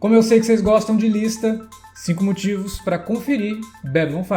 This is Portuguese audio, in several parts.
Como eu sei que vocês gostam de lista, 5 motivos para conferir Babylon 5.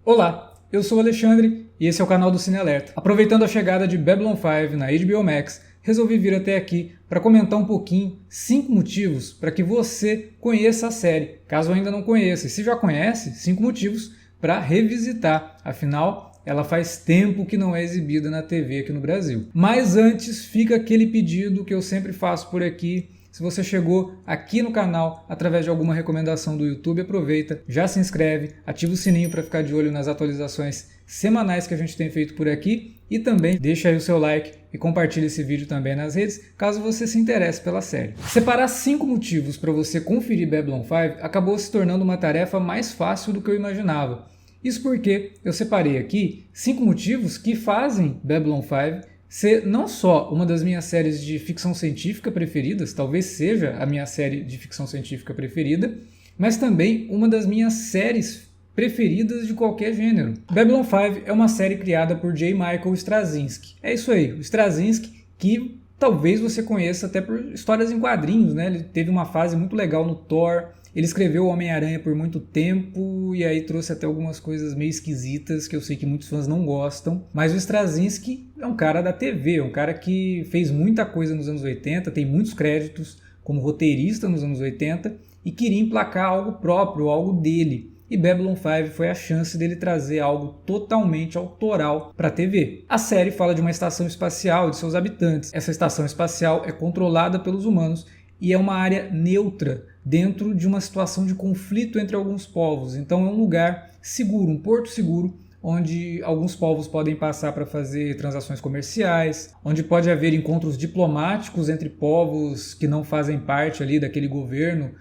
Olá, eu sou o Alexandre e esse é o canal do Cine Alerta. Aproveitando a chegada de Babylon 5 na HBO Max, resolvi vir até aqui para comentar um pouquinho 5 motivos para que você conheça a série, caso ainda não conheça. E se já conhece, 5 motivos para revisitar, afinal ela faz tempo que não é exibida na TV aqui no Brasil. Mas antes fica aquele pedido que eu sempre faço por aqui. Se você chegou aqui no canal através de alguma recomendação do YouTube, aproveita, já se inscreve, ativa o sininho para ficar de olho nas atualizações semanais que a gente tem feito por aqui e também deixa aí o seu like e compartilha esse vídeo também nas redes, caso você se interesse pela série. Separar 5 motivos para você conferir Babylon 5 acabou se tornando uma tarefa mais fácil do que eu imaginava. Isso porque eu separei aqui 5 motivos que fazem Babylon 5 ser não só uma das minhas séries de ficção científica preferidas, talvez seja a minha série de ficção científica preferida, mas também uma das minhas séries preferidas de qualquer gênero. Babylon 5 é uma série criada por J. Michael Straczynski. É isso aí, o Straczynski, que talvez você conheça até por histórias em quadrinhos, né? Ele teve uma fase muito legal no Thor. Ele escreveu o Homem-Aranha por muito tempo e aí trouxe até algumas coisas meio esquisitas que eu sei que muitos fãs não gostam. Mas o Straczynski é um cara da TV, é um cara que fez muita coisa nos anos 80, tem muitos créditos como roteirista nos anos 80 e queria emplacar algo próprio, algo dele. E Babylon 5 foi a chance dele trazer algo totalmente autoral para a TV. A série fala de uma estação espacial e de seus habitantes. Essa estação espacial é controlada pelos humanos e é uma área neutra dentro de uma situação de conflito entre alguns povos. Então é um lugar seguro, um porto seguro, onde alguns povos podem passar para fazer transações comerciais, onde pode haver encontros diplomáticos entre povos que não fazem parte ali daquele governo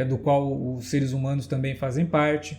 do qual os seres humanos também fazem parte.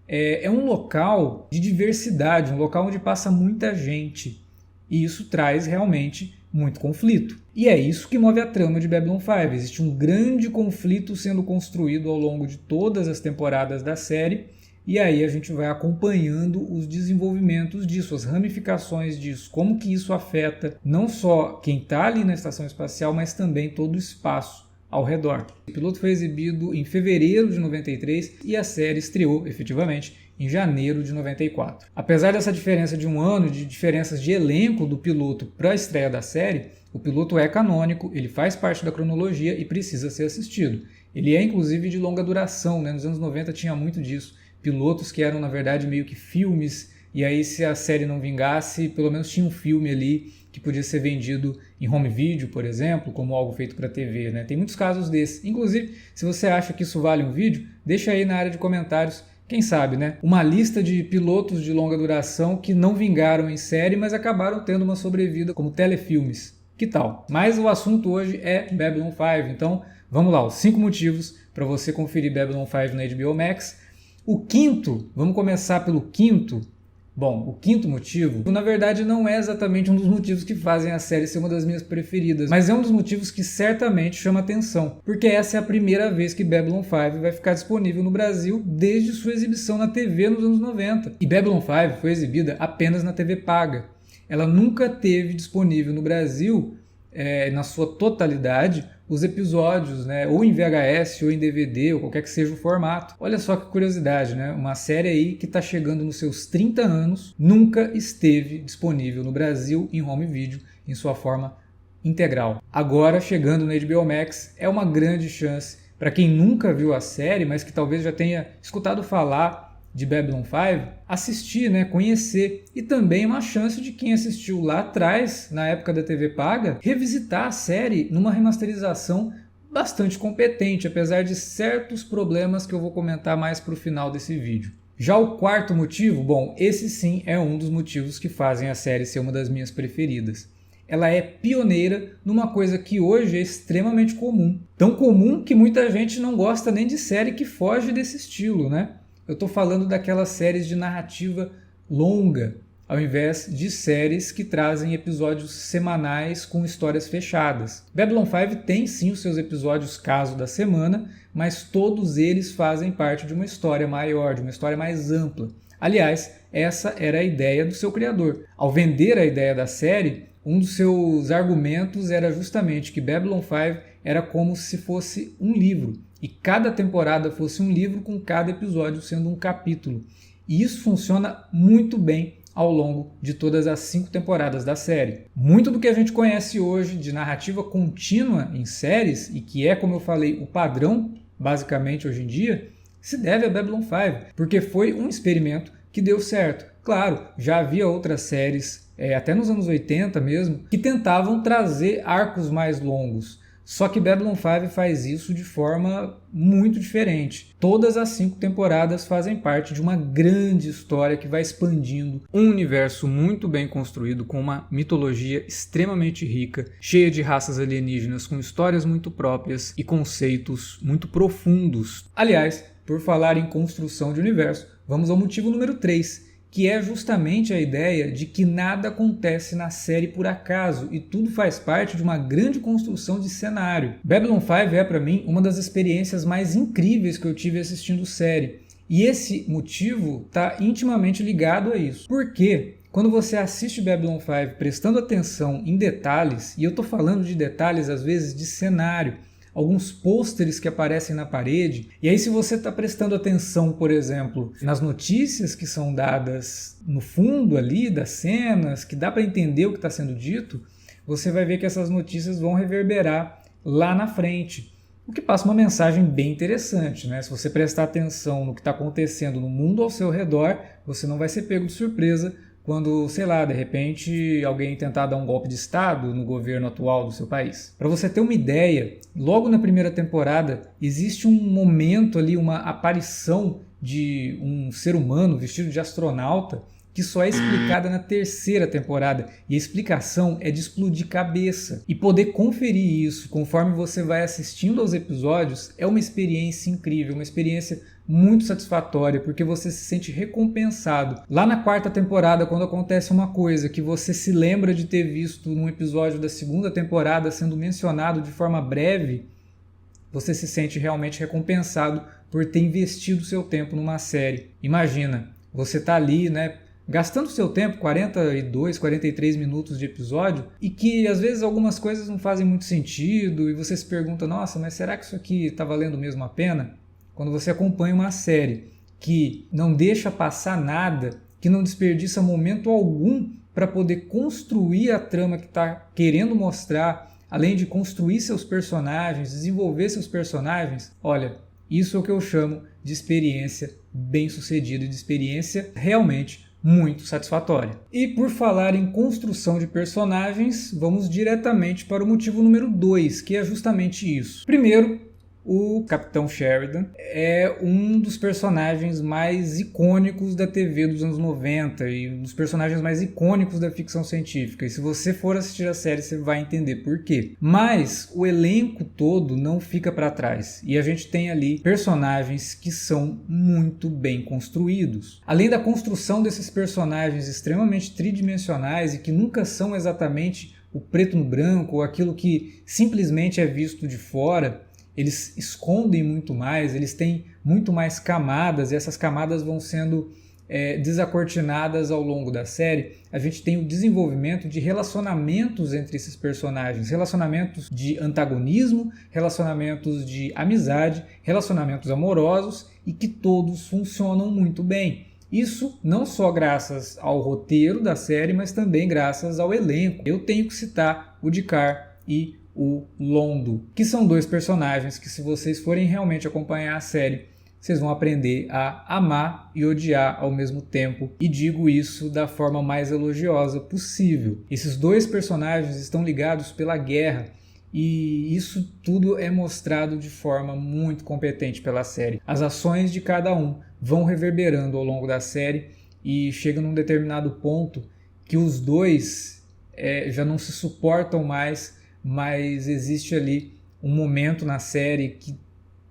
É um local de diversidade, um local onde passa muita gente. E isso traz realmente muito conflito. E é isso que move a trama de Babylon 5. Existe um grande conflito sendo construído ao longo de todas as temporadas da série, e aí a gente vai acompanhando os desenvolvimentos disso, as ramificações disso, como que isso afeta não só quem está ali na estação espacial, mas também todo o espaço ao redor. O piloto foi exibido em fevereiro de 93 e a série estreou efetivamente em janeiro de 94. Apesar dessa diferença de um ano, de diferenças de elenco do piloto para a estreia da série, o piloto é canônico, ele faz parte da cronologia e precisa ser assistido. Ele é inclusive de longa duração, né? Nos anos 90 tinha muito disso, pilotos que eram na verdade meio que filmes, e aí se a série não vingasse, pelo menos tinha um filme ali que podia ser vendido em home video, por exemplo, como algo feito para TV, né? Tem muitos casos desses. Inclusive, se você acha que isso vale um vídeo, deixa aí na área de comentários, quem sabe, né? Uma lista de pilotos de longa duração que não vingaram em série, mas acabaram tendo uma sobrevida como telefilmes. Que tal? Mas o assunto hoje é Babylon 5, então vamos lá, os 5 motivos para você conferir Babylon 5 na HBO Max. O quinto, vamos começar pelo quinto. Bom, o quinto motivo, na verdade, não é exatamente um dos motivos que fazem a série ser uma das minhas preferidas, mas é um dos motivos que certamente chama atenção, porque essa é a primeira vez que Babylon 5 vai ficar disponível no Brasil desde sua exibição na TV nos anos 90. E Babylon 5 foi exibida apenas na TV paga. Ela nunca teve disponível no Brasil, na sua totalidade, os episódios, né, ou em VHS, ou em DVD, ou qualquer que seja o formato. Olha só que curiosidade, né? Uma série aí que está chegando nos seus 30 anos, nunca esteve disponível no Brasil em home video, em sua forma integral. Agora, chegando no HBO Max, é uma grande chance para quem nunca viu a série, mas que talvez já tenha escutado falar de Babylon 5, assistir, né, conhecer, e também uma chance de quem assistiu lá atrás, na época da TV paga, revisitar a série numa remasterização bastante competente, apesar de certos problemas que eu vou comentar mais para o final desse vídeo. Já o quarto motivo, bom, esse sim é um dos motivos que fazem a série ser uma das minhas preferidas. Ela é pioneira numa coisa que hoje é extremamente comum. Tão comum que muita gente não gosta nem de série que foge desse estilo, né? Eu estou falando daquelas séries de narrativa longa, ao invés de séries que trazem episódios semanais com histórias fechadas. Babylon 5 tem sim os seus episódios caso da semana, mas todos eles fazem parte de uma história maior, de uma história mais ampla. Aliás, essa era a ideia do seu criador. Ao vender a ideia da série, um dos seus argumentos era justamente que Babylon 5 era como se fosse um livro, e cada temporada fosse um livro com cada episódio sendo um capítulo. E isso funciona muito bem ao longo de todas as 5 temporadas da série. Muito do que a gente conhece hoje de narrativa contínua em séries, e que é, como eu falei, o padrão basicamente hoje em dia, se deve a Babylon 5, porque foi um experimento que deu certo. Claro, já havia outras séries, até nos anos 80 mesmo, que tentavam trazer arcos mais longos. Só que Babylon 5 faz isso de forma muito diferente. Todas as 5 temporadas fazem parte de uma grande história que vai expandindo um universo muito bem construído, com uma mitologia extremamente rica, cheia de raças alienígenas, com histórias muito próprias e conceitos muito profundos. Aliás, por falar em construção de universo, vamos ao motivo número 3, que é justamente a ideia de que nada acontece na série por acaso e tudo faz parte de uma grande construção de cenário. Babylon 5 é, para mim, uma das experiências mais incríveis que eu tive assistindo série. E esse motivo está intimamente ligado a isso. Porque quando você assiste Babylon 5 prestando atenção em detalhes, e eu estou falando de detalhes às vezes de cenário, alguns pôsteres que aparecem na parede, e aí se você está prestando atenção, por exemplo, nas notícias que são dadas no fundo ali das cenas, que dá para entender o que está sendo dito, você vai ver que essas notícias vão reverberar lá na frente, o que passa uma mensagem bem interessante, né? Se você prestar atenção no que está acontecendo no mundo ao seu redor, você não vai ser pego de surpresa quando, sei lá, de repente alguém tentar dar um golpe de Estado no governo atual do seu país. Para você ter uma ideia, logo na primeira temporada existe um momento ali, uma aparição de um ser humano vestido de astronauta que só é explicada na terceira temporada, e a explicação é de explodir cabeça. E poder conferir isso conforme você vai assistindo aos episódios é uma experiência incrível, uma experiência muito satisfatória, porque você se sente recompensado. Lá na quarta temporada, quando acontece uma coisa que você se lembra de ter visto num episódio da segunda temporada sendo mencionado de forma breve, você se sente realmente recompensado por ter investido seu tempo numa série. Imagina, você tá ali, né, gastando seu tempo, 42, 43 minutos de episódio, e que às vezes algumas coisas não fazem muito sentido, e você se pergunta, nossa, mas será que isso aqui está valendo mesmo a pena? Quando você acompanha uma série que não deixa passar nada, que não desperdiça momento algum para poder construir a trama que está querendo mostrar, além de construir seus personagens, desenvolver seus personagens, olha, isso é o que eu chamo de experiência bem-sucedida, de experiência realmente muito satisfatória. E por falar em construção de personagens, vamos diretamente para o motivo número 2, que é justamente isso. Primeiro, o Capitão Sheridan é um dos personagens mais icônicos da TV dos anos 90 e um dos personagens mais icônicos da ficção científica. E se você for assistir a série, você vai entender por quê. Mas o elenco todo não fica para trás. E a gente tem ali personagens que são muito bem construídos. Além da construção desses personagens extremamente tridimensionais e que nunca são exatamente o preto no branco ou aquilo que simplesmente é visto de fora, eles escondem muito mais, eles têm muito mais camadas, e essas camadas vão sendo desacortinadas ao longo da série. A gente tem o desenvolvimento de relacionamentos entre esses personagens, relacionamentos de antagonismo, relacionamentos de amizade, relacionamentos amorosos, e que todos funcionam muito bem. Isso não só graças ao roteiro da série, mas também graças ao elenco. Eu tenho que citar o Dikar e o Londo, que são dois personagens que, se vocês forem realmente acompanhar a série, vocês vão aprender a amar e odiar ao mesmo tempo, e digo isso da forma mais elogiosa possível. Esses dois personagens estão ligados pela guerra, e isso tudo é mostrado de forma muito competente pela série. As ações de cada um vão reverberando ao longo da série, e chega num determinado ponto que os dois já não se suportam mais, mas existe ali um momento na série que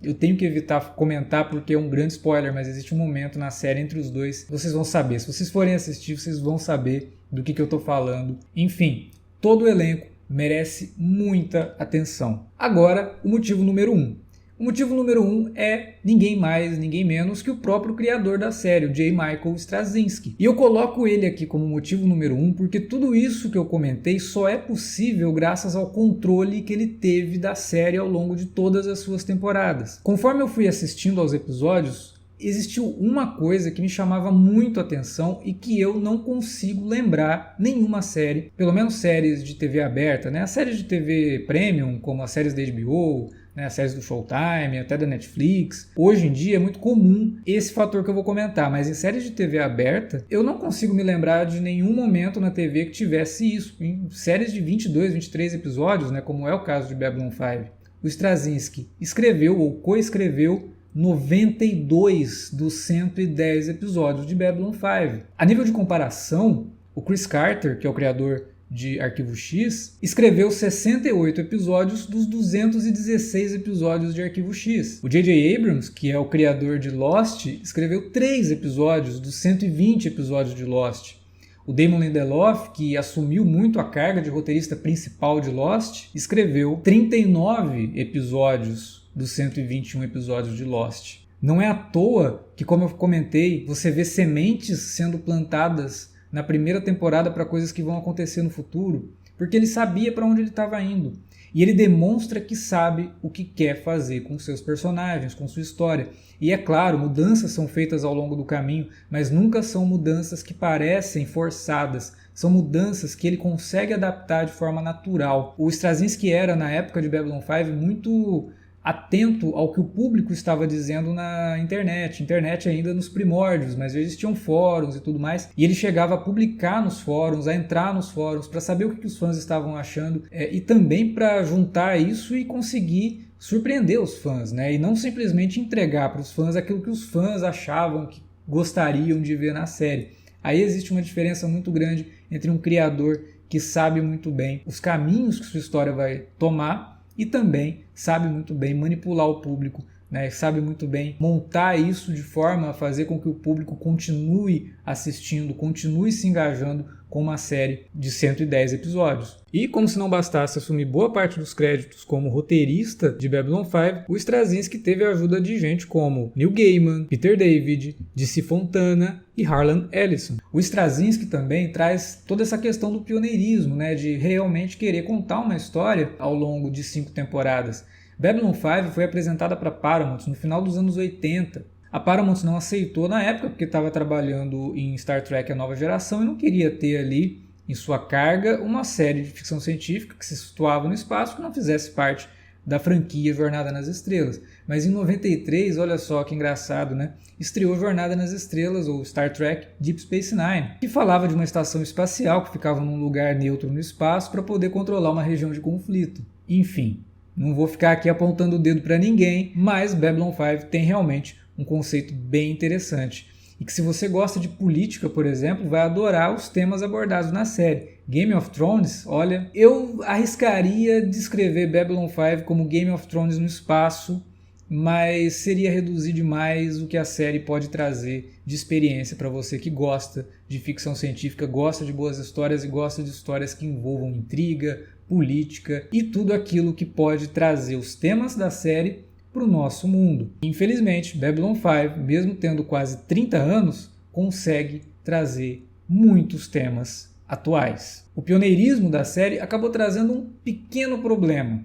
eu tenho que evitar comentar porque é um grande spoiler, mas existe um momento na série entre os dois, vocês vão saber, se vocês forem assistir, vocês vão saber do que eu estou falando. Enfim, todo o elenco merece muita atenção. Agora, o motivo número 1. O motivo número 1 é ninguém mais, ninguém menos que o próprio criador da série, o J. Michael Straczynski. E eu coloco ele aqui como motivo número 1 porque tudo isso que eu comentei só é possível graças ao controle que ele teve da série ao longo de todas as suas temporadas. Conforme eu fui assistindo aos episódios, existiu uma coisa que me chamava muito a atenção e que eu não consigo lembrar nenhuma série, pelo menos séries de TV aberta, né? As séries de TV Premium, como as séries da HBO, né? As séries do Showtime, até da Netflix. Hoje em dia é muito comum esse fator que eu vou comentar, mas em séries de TV aberta, eu não consigo me lembrar de nenhum momento na TV que tivesse isso. Em séries de 22, 23 episódios, né? Como é o caso de Babylon 5, o Straczynski escreveu ou coescreveu 92 dos 110 episódios de Babylon 5. A nível de comparação, o Chris Carter, que é o criador de Arquivo X, escreveu 68 episódios dos 216 episódios de Arquivo X. O J.J. Abrams, que é o criador de Lost, escreveu 3 episódios dos 120 episódios de Lost. O Damon Lindelof, que assumiu muito a carga de roteirista principal de Lost, escreveu 39 episódios dos 121 episódios de Lost. Não é à toa que, como eu comentei, você vê sementes sendo plantadas na primeira temporada para coisas que vão acontecer no futuro, porque ele sabia para onde ele estava indo. E ele demonstra que sabe o que quer fazer com seus personagens, com sua história. E é claro, mudanças são feitas ao longo do caminho, mas nunca são mudanças que parecem forçadas. São mudanças que ele consegue adaptar de forma natural. O Straczynski era, na época de Babylon 5, muito atento ao que o público estava dizendo na internet ainda nos primórdios, mas já existiam fóruns e tudo mais, e ele chegava a publicar nos fóruns, a entrar nos fóruns para saber o que os fãs estavam achando, e também para juntar isso e conseguir surpreender os fãs, né? E não simplesmente entregar para os fãs aquilo que os fãs achavam que gostariam de ver na série. Aí existe uma diferença muito grande entre um criador que sabe muito bem os caminhos que sua história vai tomar e também sabe muito bem manipular o público, né? Sabe muito bem montar isso de forma a fazer com que o público continue assistindo, continue se engajando com uma série de 110 episódios. E como se não bastasse assumir boa parte dos créditos como roteirista de Babylon 5, o Straczynski teve a ajuda de gente como Neil Gaiman, Peter David, DC Fontana e Harlan Ellison. O Straczynski também traz toda essa questão do pioneirismo, né, de realmente querer contar uma história ao longo de 5 temporadas. Babylon 5 foi apresentada para Paramount no final dos anos 80. A Paramount não aceitou na época porque estava trabalhando em Star Trek A Nova Geração e não queria ter ali em sua carga uma série de ficção científica que se situava no espaço que não fizesse parte da franquia Jornada nas Estrelas. Mas em 93, olha só que engraçado, né? Estreou Jornada nas Estrelas, ou Star Trek Deep Space Nine, que falava de uma estação espacial que ficava num lugar neutro no espaço para poder controlar uma região de conflito. Enfim, não vou ficar aqui apontando o dedo para ninguém, mas Babylon 5 tem realmente um conceito bem interessante. E que se você gosta de política, por exemplo, vai adorar os temas abordados na série. Game of Thrones, olha, eu arriscaria descrever Babylon 5 como Game of Thrones no espaço, mas seria reduzir demais o que a série pode trazer de experiência para você que gosta de ficção científica, gosta de boas histórias e gosta de histórias que envolvam intriga, política e tudo aquilo que pode trazer os temas da série para o nosso mundo. Infelizmente, Babylon 5, mesmo tendo quase 30 anos, consegue trazer muitos temas atuais. O pioneirismo da série acabou trazendo um pequeno problema,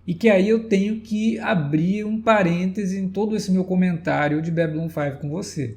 e que aí eu tenho que abrir um parêntese em todo esse meu comentário de Babylon 5 com você.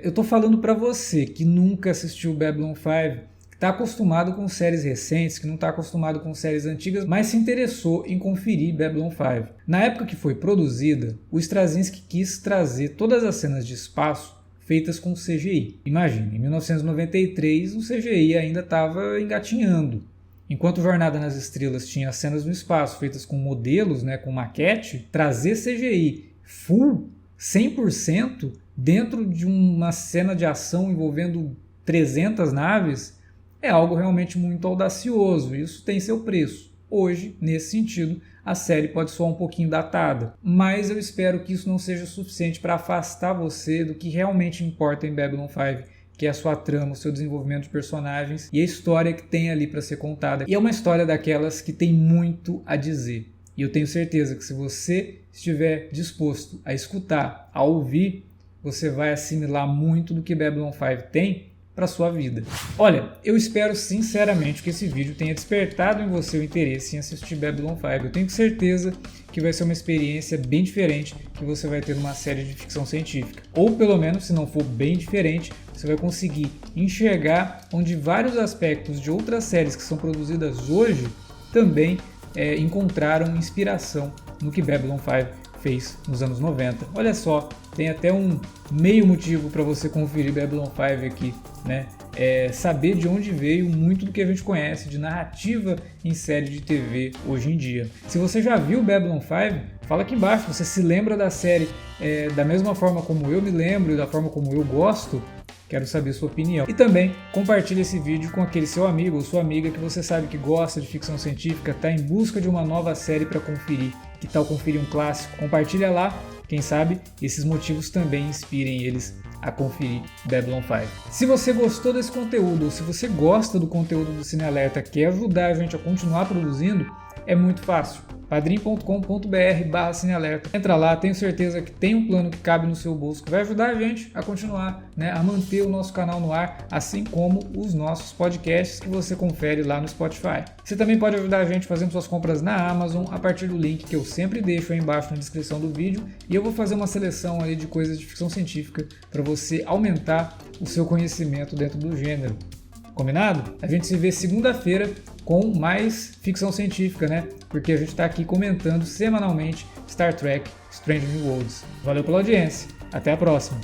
Eu estou falando para você que nunca assistiu Babylon 5, está acostumado com séries recentes, que não está acostumado com séries antigas, mas se interessou em conferir Babylon 5. Na época que foi produzida, o Straczynski quis trazer todas as cenas de espaço feitas com CGI. Imagine, em 1993 o CGI ainda estava engatinhando. Enquanto Jornada nas Estrelas tinha as cenas no espaço feitas com modelos, né, com maquete, trazer CGI full, 100%, dentro de uma cena de ação envolvendo 300 naves, é algo realmente muito audacioso. Isso tem seu preço. Hoje, nesse sentido, a série pode soar um pouquinho datada, mas eu espero que isso não seja suficiente para afastar você do que realmente importa em Babylon 5, que é a sua trama, o seu desenvolvimento de personagens e a história que tem ali para ser contada. E é uma história daquelas que tem muito a dizer. E eu tenho certeza que se você estiver disposto a escutar, a ouvir, você vai assimilar muito do que Babylon 5 tem para sua vida. Olha, eu espero sinceramente que esse vídeo tenha despertado em você o interesse em assistir Babylon 5. Eu tenho certeza que vai ser uma experiência bem diferente que você vai ter numa série de ficção científica. Ou pelo menos, se não for bem diferente, você vai conseguir enxergar onde vários aspectos de outras séries que são produzidas hoje também encontraram inspiração no que Babylon 5 fez nos anos 90. Olha só, tem até um meio motivo para você conferir Babylon 5 aqui, né? Saber de onde veio muito do que a gente conhece de narrativa em série de TV hoje em dia. Se você já viu Babylon 5, fala aqui embaixo, você se lembra da série da mesma forma como eu me lembro e da forma como eu gosto? Quero saber sua opinião. E também compartilhe esse vídeo com aquele seu amigo ou sua amiga que você sabe que gosta de ficção científica, está em busca de uma nova série para conferir. Que tal conferir um clássico? Compartilha lá, quem sabe esses motivos também inspirem eles a conferir Babylon 5. Se você gostou desse conteúdo ou se você gosta do conteúdo do Cine Alerta, quer ajudar a gente a continuar produzindo, é muito fácil. padrim.com.br/cinealerta. Entra lá, tenho certeza que tem um plano que cabe no seu bolso, que vai ajudar a gente a continuar, né, a manter o nosso canal no ar, assim como os nossos podcasts que você confere lá no Spotify. Você também pode ajudar a gente fazendo suas compras na Amazon a partir do link que eu sempre deixo aí embaixo na descrição do vídeo, e eu vou fazer uma seleção aí de coisas de ficção científica para você aumentar o seu conhecimento dentro do gênero. Combinado? A gente se vê segunda-feira com mais ficção científica, né? Porque a gente está aqui comentando semanalmente Star Trek Strange New Worlds. Valeu pela audiência. Até a próxima.